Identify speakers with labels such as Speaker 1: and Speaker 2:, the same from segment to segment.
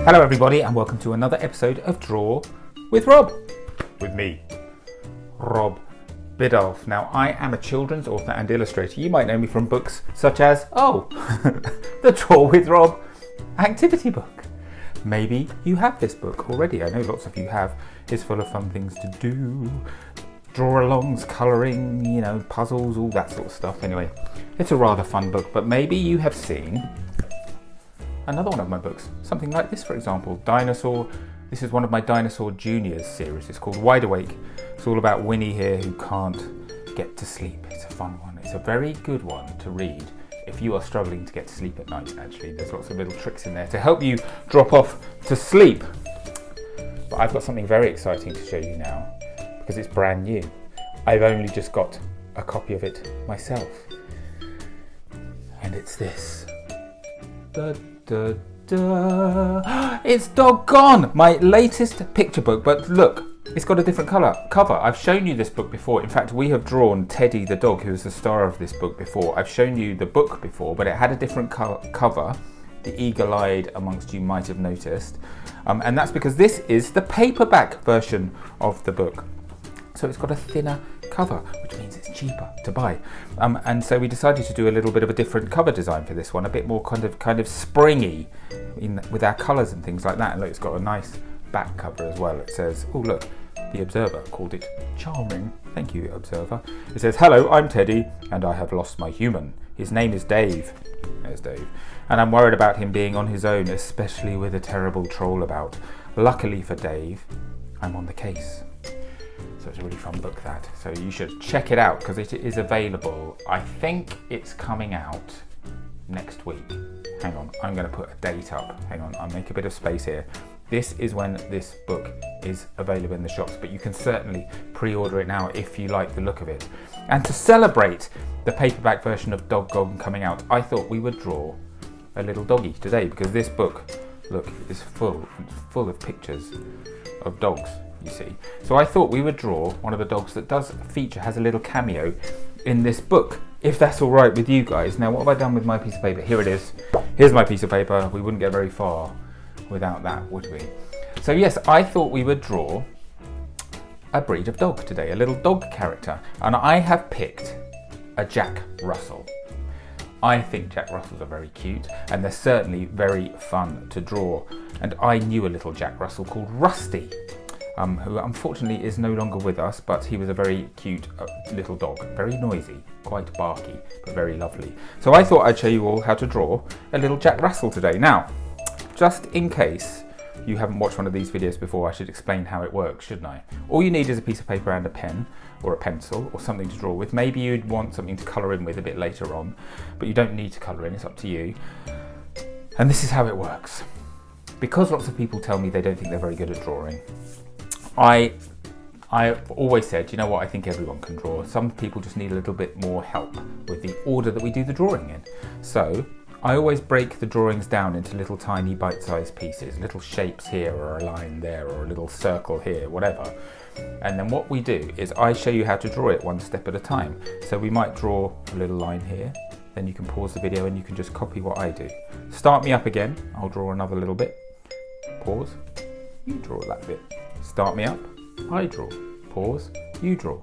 Speaker 1: Hello everybody and welcome to another episode of Draw with Rob. With me, Rob Biddulph. Now I am a children's author and illustrator. You might know me from books such as, the Draw with Rob activity book. Maybe you have this book already. I know lots of you have. It's full of fun things to do. Draw-alongs, colouring, puzzles, all that sort of stuff. Anyway, it's a rather fun book, but maybe you have seen another one of my books, something like this, for example, Dinosaur. This is one of my Dinosaur Juniors series. It's called Wide Awake. It's all about Winnie here who can't get to sleep. It's a fun one. It's a very good one to read if you are struggling to get to sleep at night, actually. There's lots of little tricks in there to help you drop off to sleep. But I've got something very exciting to show you now because it's brand new. I've only just got a copy of it myself. And it's this. It's doggone my latest picture book, but look, it's got a different cover. I've shown you this book before. In fact, we have drawn Teddy the dog, who is the star of this book, before. I've shown you the book before, but it had a different cover. The eagle-eyed amongst you might have noticed, and that's because this is the paperback version of the book. So it's got a thinner cover, which means it's cheaper to buy. And so we decided to do a little bit of a different cover design for this one, a bit more kind of springy with our colours and things like that. And look, it's got a nice back cover as well. It says, oh look, the Observer called it charming. Thank you, Observer. It says, hello, I'm Teddy, and I have lost my human. His name is Dave. There's Dave. And I'm worried about him being on his own, especially with a terrible troll about. Luckily for Dave, I'm on the case. So it's a really fun book, that. So you should check it out because it is available. I think it's coming out next week. Hang on, I'm going to put a date up. Hang on, I'll make a bit of space here. This is when this book is available in the shops, but you can certainly pre-order it now if you like the look of it. And to celebrate the paperback version of Doggone coming out, I thought we would draw a little doggy today because this book, look, is full of pictures of dogs. You see, so I thought we would draw one of the dogs that has a little cameo in this book, if that's all right with you guys. Now, what have I done with my piece of paper? Here it is. Here's my piece of paper. We wouldn't get very far without that, would we? So yes, I thought we would draw a breed of dog today, a little dog character, and I have picked a Jack Russell. I think Jack Russells are very cute, and they're certainly very fun to draw. And I knew a little Jack Russell called Rusty, who unfortunately is no longer with us, but he was a very cute little dog, very noisy, quite barky, but very lovely. So I thought I'd show you all how to draw a little Jack Russell today. Now, just in case you haven't watched one of these videos before, I should explain how it works, shouldn't I? All you need is a piece of paper and a pen, or a pencil, or something to draw with. Maybe you'd want something to colour in with a bit later on, but you don't need to colour in, it's up to you. And this is how it works. Because lots of people tell me they don't think they're very good at drawing, I've always said, you know what, I think everyone can draw. Some people just need a little bit more help with the order that we do the drawing in. So I always break the drawings down into little tiny bite-sized pieces, little shapes here or a line there or a little circle here, whatever. And then what we do is I show you how to draw it one step at a time. So we might draw a little line here, then you can pause the video and you can just copy what I do. Start me up again, I'll draw another little bit. Pause, you draw that bit. Start me up, I draw. Pause, you draw.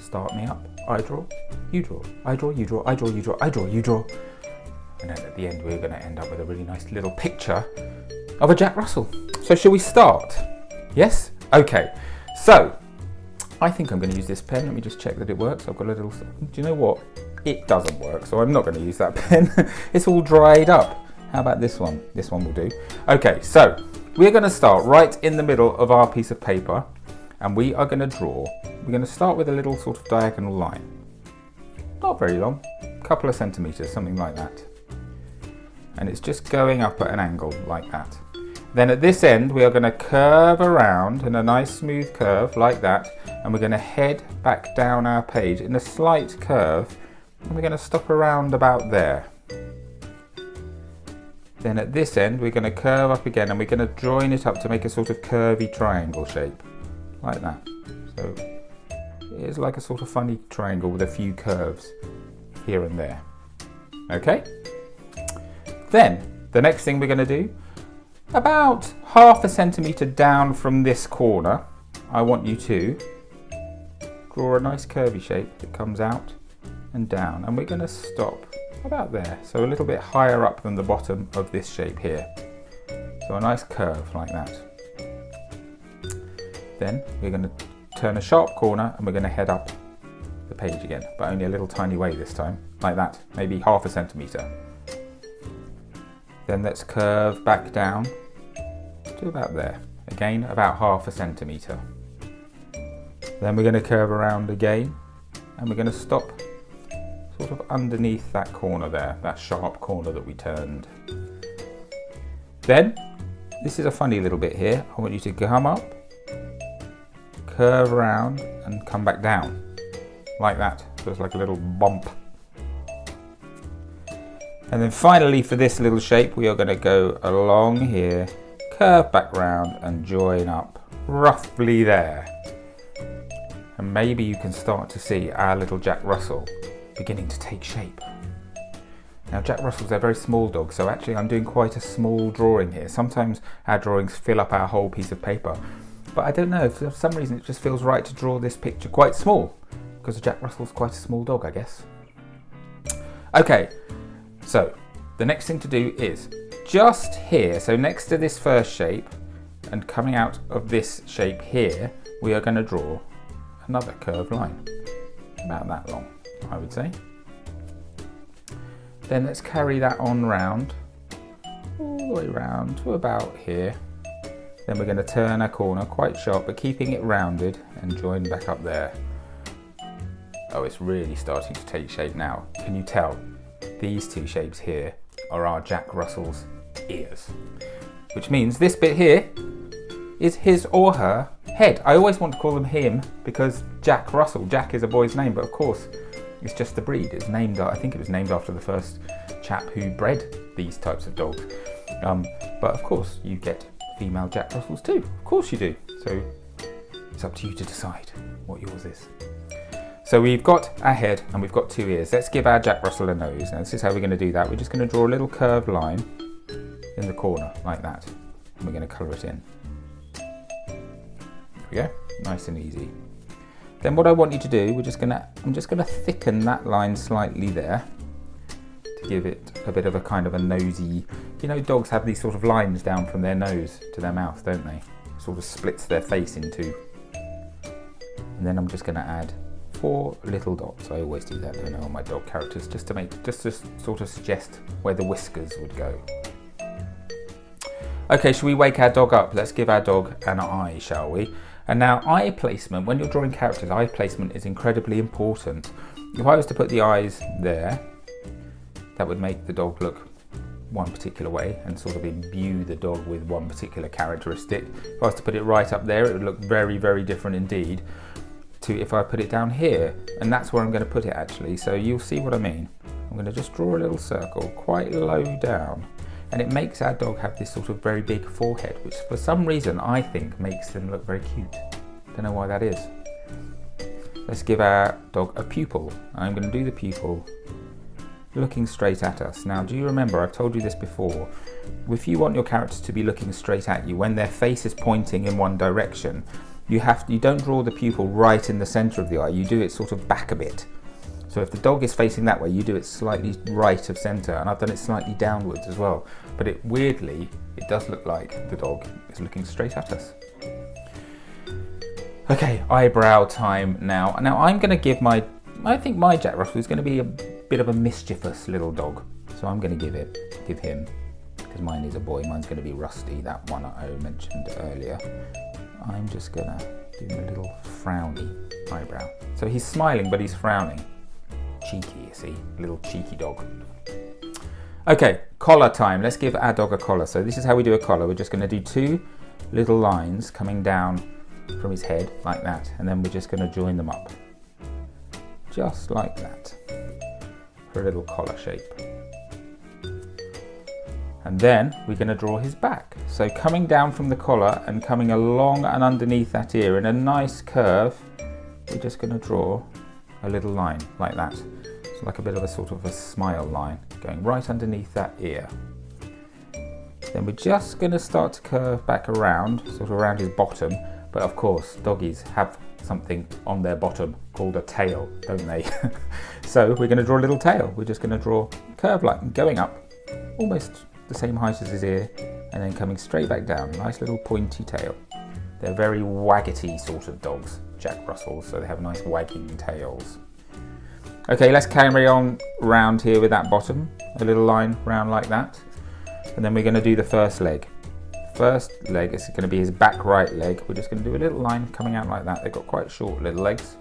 Speaker 1: Start me up, I draw, you draw. I draw, you draw, I draw, you draw, I draw, you draw. And then at the end we're going to end up with a really nice little picture of a Jack Russell. So shall we start? Yes? Okay. So, I think I'm going to use this pen. Let me just check that it works. I've got a little... Do you know what? It doesn't work, so I'm not going to use that pen. It's all dried up. How about this one? This one will do. Okay, so we're going to start right in the middle of our piece of paper, and we are going to draw. We're going to start with a little sort of diagonal line. Not very long, a couple of centimetres, something like that. And it's just going up at an angle like that. Then at this end, we are going to curve around in a nice smooth curve like that, and we're going to head back down our page in a slight curve, and we're going to stop around about there. Then at this end, we're going to curve up again, and we're going to join it up to make a sort of curvy triangle shape, like that. So it is like a sort of funny triangle with a few curves here and there. Okay? Then, the next thing we're going to do about half a centimetre down from this corner, I want you to draw a nice curvy shape that comes out and down, and we're going to stop about there, so a little bit higher up than the bottom of this shape here. So a nice curve like that. Then we're going to turn a sharp corner and we're going to head up the page again, but only a little tiny way this time, like that, maybe half a centimetre. Then let's curve back down to about there, again about half a centimetre. Then we're going to curve around again and we're going to stop sort of underneath that corner there, that sharp corner that we turned. Then, this is a funny little bit here, I want you to come up, curve around and come back down, like that, so it's like a little bump. And then finally for this little shape we are going to go along here, curve back round and join up roughly there. And maybe you can start to see our little Jack Russell beginning to take shape. Now Jack Russells are very small dogs, so actually I'm doing quite a small drawing here. Sometimes our drawings fill up our whole piece of paper, but I don't know, for some reason it just feels right to draw this picture quite small, because Jack Russell's quite a small dog, I guess. Okay, so the next thing to do is just here, so next to this first shape and coming out of this shape here, we are going to draw another curved line, about that long, I would say. Then let's carry that on round, all the way round to about here. Then we're going to turn our corner quite sharp, but keeping it rounded and join back up there. Oh, it's really starting to take shape now. Can you tell? These two shapes here are our Jack Russell's ears, which means this bit here is his or her head. I always want to call them him because Jack Russell, Jack is a boy's name, but of course it's just the breed. It's named, I think it was named after the first chap who bred these types of dogs. But of course you get female Jack Russells too, of course you do. So it's up to you to decide what yours is. So we've got our head and we've got two ears. Let's give our Jack Russell a nose. Now this is how we're going to do that. We're just going to draw a little curved line in the corner like that. And we're going to colour it in. There we go, nice and easy. Then what I want you to do, I'm just going to thicken that line slightly there to give it a bit of a kind of a nosy, you know, dogs have these sort of lines down from their nose to their mouth, don't they? Sort of splits their face in two. And then I'm just going to add 4 little dots. I always do that, don't I, on my dog characters, just to sort of suggest where the whiskers would go. Okay, shall we wake our dog up? Let's give our dog an eye, shall we? And now eye placement, when you're drawing characters, eye placement is incredibly important. If I was to put the eyes there, that would make the dog look one particular way and sort of imbue the dog with one particular characteristic. If I was to put it right up there, it would look very, very different indeed to if I put it down here. And that's where I'm going to put it actually, so you'll see what I mean. I'm going to just draw a little circle quite low down. And it makes our dog have this sort of very big forehead, which for some reason I think makes them look very cute. Don't know why that is. Let's give our dog a pupil. I'm going to do the pupil looking straight at us. Now, do you remember, I've told you this before, if you want your characters to be looking straight at you, when their face is pointing in one direction, you don't draw the pupil right in the centre of the eye, you do it sort of back a bit. So if the dog is facing that way, you do it slightly right of centre, and I've done it slightly downwards as well. But weirdly, it does look like the dog is looking straight at us. Okay, eyebrow time now. Now I'm going to give I think my Jack Russell is going to be a bit of a mischievous little dog. So I'm going to give him, because mine is a boy, mine's going to be Rusty, that one I mentioned earlier. I'm just going to do a little frowny eyebrow. So he's smiling, but he's frowning. Cheeky, you see, little cheeky dog. Okay, collar time. Let's give our dog a collar. So this is how we do a collar. We're just going to do 2 little lines coming down from his head like that, and then we're just going to join them up. Just like that, for a little collar shape. And then we're going to draw his back. So coming down from the collar and coming along and underneath that ear in a nice curve, we're just going to draw a little line like that. It's like a bit of a sort of a smile line going right underneath that ear. Then we're just going to start to curve back around, sort of around his bottom. But of course, doggies have something on their bottom called a tail, don't they? So we're going to draw a little tail. We're just going to draw a curve line going up, almost the same height as his ear, and then coming straight back down. Nice little pointy tail. They're very waggety sort of dogs, Jack Russells, so they have nice wagging tails. Okay, let's carry on round here with that bottom, a little line round like that. And then we're going to do the first leg. First leg is going to be his back right leg. We're just going to do a little line coming out like that. They've got quite short little legs.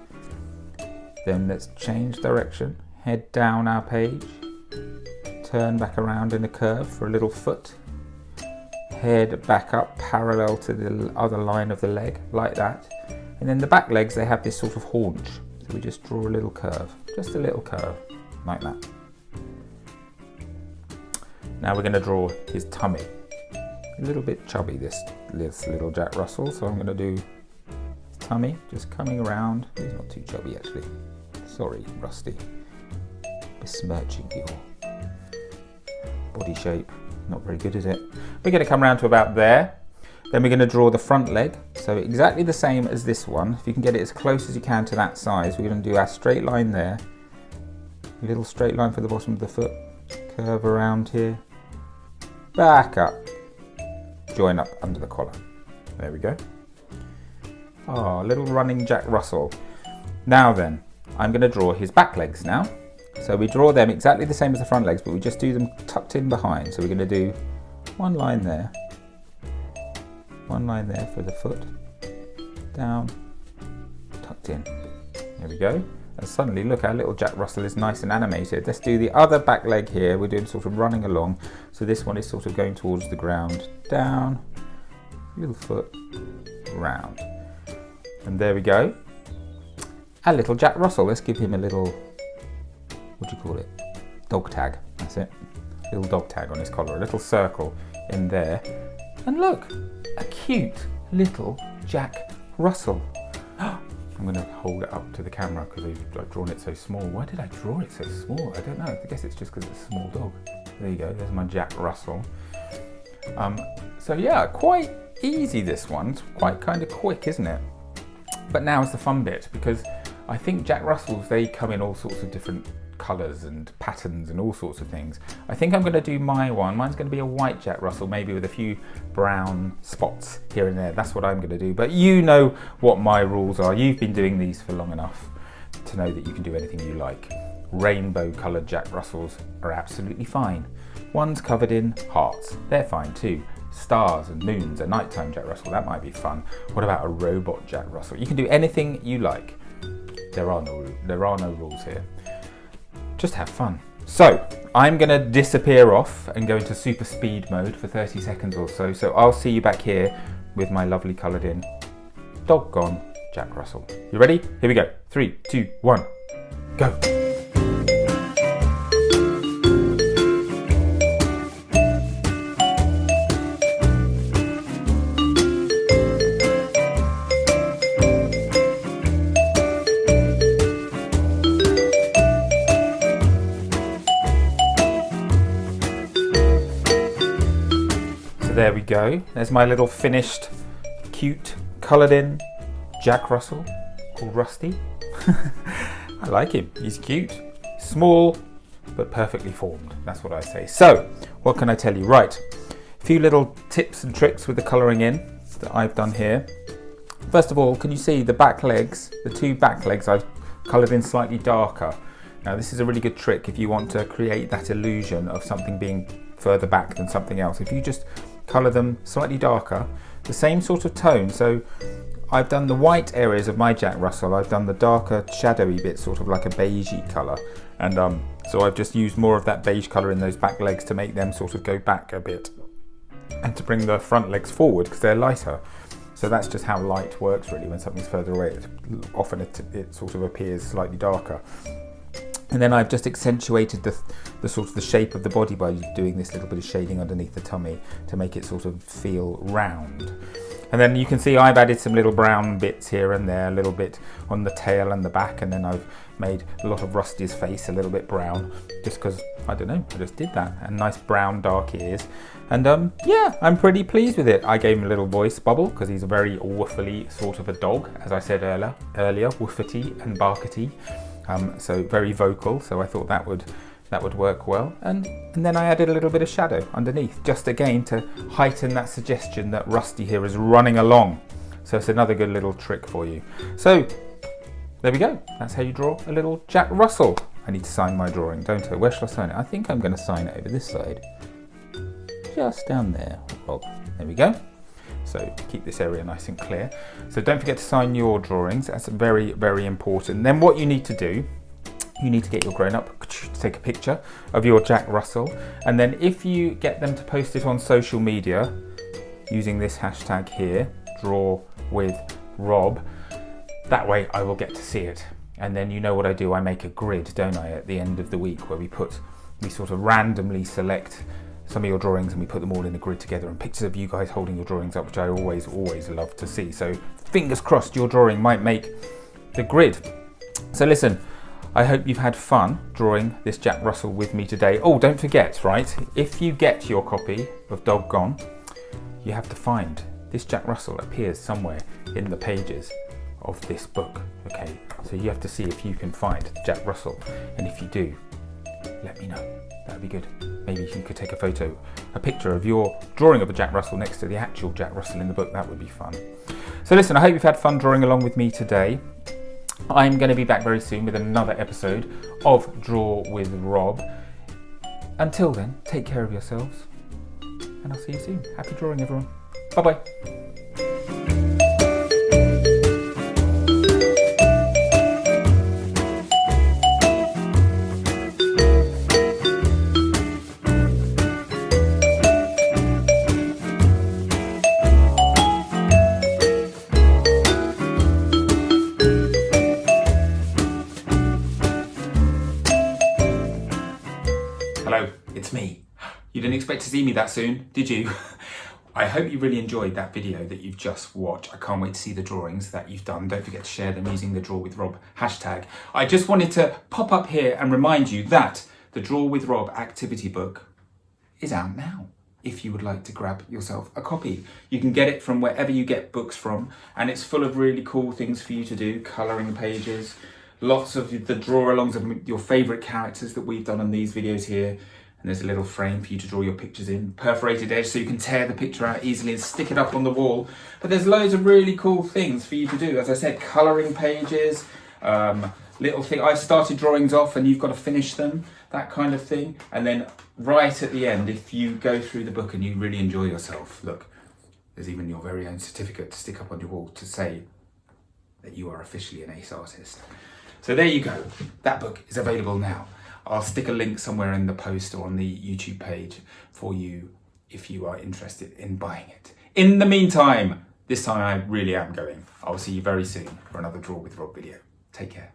Speaker 1: Then let's change direction, head down our page, turn back around in a curve for a little foot, head back up parallel to the other line of the leg, like that. And then the back legs, they have this sort of haunch. So we just draw a little curve, just a little curve, like that. Now we're going to draw his tummy. A little bit chubby, this little Jack Russell, so I'm going to do his tummy, just coming around. He's not too chubby actually. Sorry, Rusty. Besmirching your body shape. Not very good, is it? We're going to come around to about there. Then we're going to draw the front leg. So exactly the same as this one. If you can get it as close as you can to that size, we're going to do our straight line there. A little straight line for the bottom of the foot. Curve around here. Back up. Join up under the collar. There we go. Oh, little running Jack Russell. Now then, I'm going to draw his back legs now. So we draw them exactly the same as the front legs, but we just do them tucked in behind. So we're going to do one line there for the foot, down, tucked in. There we go. And suddenly, look, our little Jack Russell is nice and animated. Let's do the other back leg here. We're doing sort of running along. So this one is sort of going towards the ground, down, little foot, round. And there we go. Our little Jack Russell. Let's give him a little, what do you call it? Dog tag. That's it. Little dog tag on his collar. A little circle in there. And look, a cute little Jack Russell. I'm going to hold it up to the camera because I've drawn it so small. Why did I draw it so small? I don't know. I guess it's just because it's a small dog. There you go. There's my Jack Russell. So yeah, quite easy this one. It's quite kind of quick, isn't it? But now is the fun bit, because I think Jack Russells, they come in all sorts of different colours and patterns and all sorts of things. I think I'm going to do my one. Mine's going to be a white Jack Russell, maybe with a few brown spots here and there. That's what I'm going to do. But you know what my rules are. You've been doing these for long enough to know that you can do anything you like. Rainbow coloured Jack Russells are absolutely fine. Ones covered in hearts, they're fine too. Stars and moons, a nighttime Jack Russell, that might be fun. What about a robot Jack Russell? You can do anything you like. There are no rules here. Just have fun. So I'm going to disappear off and go into super speed mode for 30 seconds or so. So I'll see you back here with my lovely coloured in doggone Jack Russell. You ready? Here we go. 3, 2, 1, go. There we go. There's my little finished, cute, coloured in Jack Russell called Rusty. I like him. He's cute. Small, but perfectly formed. That's what I say. So, what can I tell you? Right. A few little tips and tricks with the colouring in that I've done here. First of all, can you see the back legs? The two back legs I've coloured in slightly darker. Now, this is a really good trick if you want to create that illusion of something being further back than something else. If you just colour them slightly darker, the same sort of tone. So I've done the white areas of my Jack Russell, I've done the darker shadowy bits, sort of like a beigey colour, and so I've just used more of that beige colour in those back legs to make them sort of go back a bit and to bring the front legs forward because they're lighter. So that's just how light works really. When something's further away, often it sort of appears slightly darker. And then I've just accentuated the sort of the shape of the body by doing this little bit of shading underneath the tummy to make it sort of feel round. And then you can see I've added some little brown bits here and there, a little bit on the tail and the back, and then I've made a lot of Rusty's face a little bit brown, just because, I don't know, I just did that. And nice brown dark ears. And yeah, I'm pretty pleased with it. I gave him a little voice bubble, because he's a very woofly sort of a dog, as I said earlier, woofety and barkety. So very vocal, so I thought that would work well. And then I added a little bit of shadow underneath, just again to heighten that suggestion that Rusty here is running along. So it's another good little trick for you. So there we go. That's how you draw a little Jack Russell. I need to sign my drawing, don't I? Where shall I sign it? I think I'm going to sign it over this side. Just down there. Oh, there we go. So keep this area nice and clear. So don't forget to sign your drawings. That's very, very important. Then what you need to do, you need to get your grown-up to take a picture of your Jack Russell, and then if you get them to post it on social media using this hashtag here, draw with Rob, that way I will get to see it. And then you know what I do, I make a grid, don't I, at the end of the week, where we sort of randomly select some of your drawings and we put them all in a grid together, and pictures of you guys holding your drawings up, which I always love to see. So fingers crossed your drawing might make the grid. So listen, I hope you've had fun drawing this Jack Russell with me today. Oh, don't forget, right, if you get your copy of Dog Gone, you have to find this Jack Russell appears somewhere in the pages of this book, okay? So you have to see if you can find Jack Russell, and if you do, let me know. That would be good. Maybe you could take a picture of your drawing of a Jack Russell next to the actual Jack Russell in the book. That would be fun. So listen, I hope you've had fun drawing along with me today. I'm going to be back very soon with another episode of Draw with Rob. Until then, take care of yourselves, and I'll see you soon. Happy drawing, everyone. Bye-bye. Hello, it's me. You didn't expect to see me that soon, did you? I hope you really enjoyed that video that you've just watched. I can't wait to see the drawings that you've done. Don't forget to share them using the Draw with Rob hashtag. I just wanted to pop up here and remind you that the Draw with Rob activity book is out now. If you would like to grab yourself a copy, you can get it from wherever you get books from, and it's full of really cool things for you to do, colouring pages, lots of the draw-alongs of your favourite characters that we've done on these videos here. And there's a little frame for you to draw your pictures in, perforated edge so you can tear the picture out easily and stick it up on the wall. But there's loads of really cool things for you to do. As I said, colouring pages, little thing. I've started drawings off and you've got to finish them, that kind of thing. And then right at the end, if you go through the book and you really enjoy yourself, look, there's even your very own certificate to stick up on your wall to say that you are officially an ace artist. So there you go. That book is available now. I'll stick a link somewhere in the post or on the YouTube page for you if you are interested in buying it. In the meantime, this time I really am going. I'll see you very soon for another Draw with Rob video. Take care.